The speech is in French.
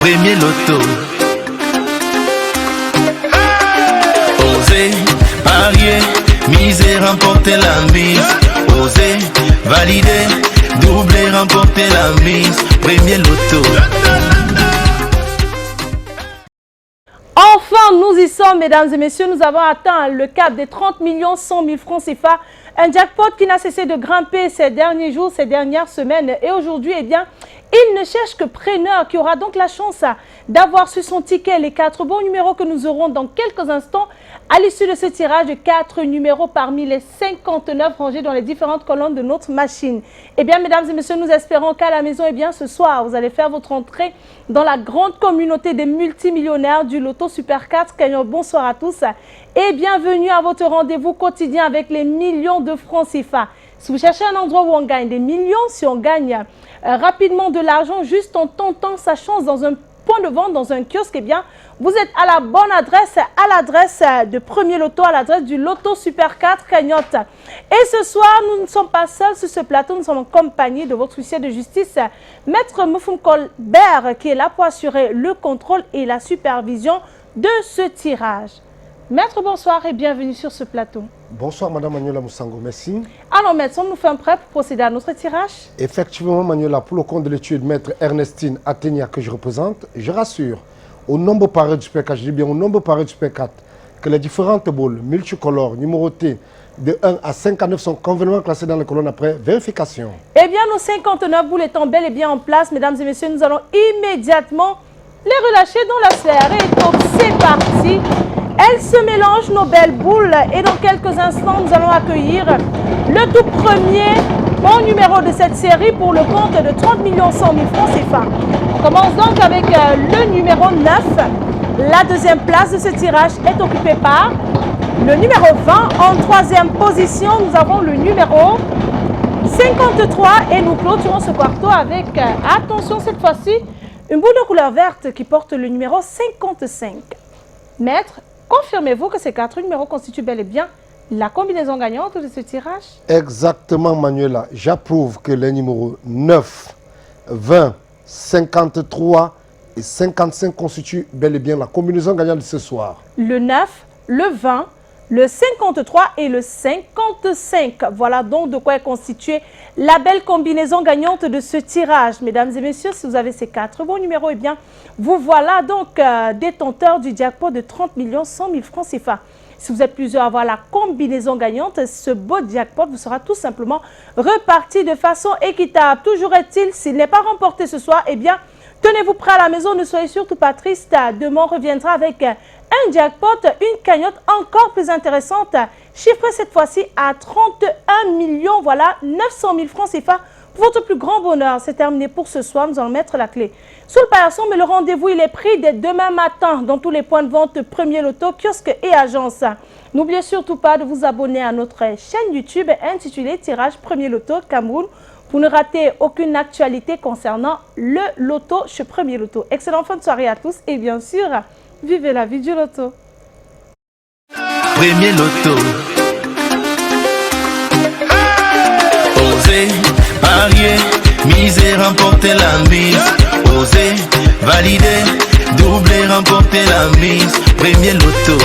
Premier loto. Osez, parier, miser, remporter la mise. Osez, valider, doubler, remporter la mise. Premier loto. Enfin, nous y sommes, mesdames et messieurs. Nous avons atteint le cap des 30 100 000 francs CFA. Un jackpot qui n'a cessé de grimper ces derniers jours, ces dernières semaines. Et aujourd'hui, eh bien, il ne cherche que preneur qui aura donc la chance d'avoir sur son ticket les 4 bons numéros que nous aurons dans quelques instants à l'issue de ce tirage de 4 numéros parmi les 59 rangés dans les différentes colonnes de notre machine. Eh bien, mesdames et messieurs, nous espérons qu'à la maison, eh bien, ce soir, vous allez faire votre entrée dans la grande communauté des multimillionnaires du Loto Super 4. Bonsoir à tous et bienvenue à votre rendez-vous quotidien avec les millions de francs CFA. Si vous cherchez un endroit où on gagne des millions, si on gagne rapidement de l'argent juste en tentant sa chance dans un point de vente, dans un kiosque, eh bien, vous êtes à la bonne adresse, à l'adresse de Premier Loto, à l'adresse du Loto Super 4 Cagnotte. Et ce soir, nous ne sommes pas seuls sur ce plateau, nous sommes en compagnie de votre huissier de justice, Maître Moufoum Colbert, qui est là pour assurer le contrôle et la supervision de ce tirage. Maître, bonsoir et bienvenue sur ce plateau. Bonsoir Madame Manuela Moussango, merci. Alors Maître, sommes-nous fait prêt pour procéder à notre tirage? Effectivement Manuela, pour le compte de l'étude Maître Ernestine Athénia que je représente, je rassure au nombre paré du Super 4, je dis bien au nombre paré du Super 4, que les différentes boules multicolores numérotées de 1 à 59 sont convenablement classées dans les colonnes après vérification. Eh bien, nos 59 boules étant bel et bien en place, mesdames et messieurs, nous allons immédiatement les relâcher dans la sphère. Et donc, c'est parti. Elles se mélangent, nos belles boules, et dans quelques instants, nous allons accueillir le tout premier bon numéro de cette série pour le compte de 30 100 000 francs CFA. On commence donc avec le numéro 9. La deuxième place de ce tirage est occupée par le numéro 20. En troisième position, nous avons le numéro 53 et nous clôturons ce quarto avec, attention cette fois-ci, une boule de couleur verte qui porte le numéro 55. Maître, confirmez-vous que ces 4 numéros constituent bel et bien la combinaison gagnante de ce tirage? Exactement Manuela, j'approuve que les numéros 9, 20, 53 et 55 constituent bel et bien la combinaison gagnante de ce soir. Le 9, le 20, le 53 et le 55. Voilà donc de quoi est constituée la belle combinaison gagnante de ce tirage. Mesdames et messieurs, si vous avez ces 4 bons numéros, eh bien, vous voilà donc détenteurs du jackpot de 30 100 000 francs CFA. Si vous êtes plusieurs à avoir la combinaison gagnante, ce beau jackpot vous sera tout simplement reparti de façon équitable. Toujours est-il, s'il n'est pas remporté ce soir, eh bien, tenez-vous prêts à la maison, ne soyez surtout pas triste. Demain, on reviendra avec un jackpot, une cagnotte encore plus intéressante, chiffrée cette fois-ci à 31 millions, voilà, 900 000 francs CFA. Pour votre plus grand bonheur, c'est terminé pour ce soir, nous allons mettre la clé sous le paillasson, mais le rendez-vous, il est pris dès demain matin dans tous les points de vente Premier Loto, kiosque et agence. N'oubliez surtout pas de vous abonner à notre chaîne YouTube intitulée Tirage Premier Loto Cameroun pour ne rater aucune actualité concernant le loto chez Premier Loto. Excellente fin de soirée à tous et bien sûr, vivez la vie du loto. Premier loto. Osez, parier, miser, remporter la mise. Osez, valider, doubler, remporter la mise. Premier loto.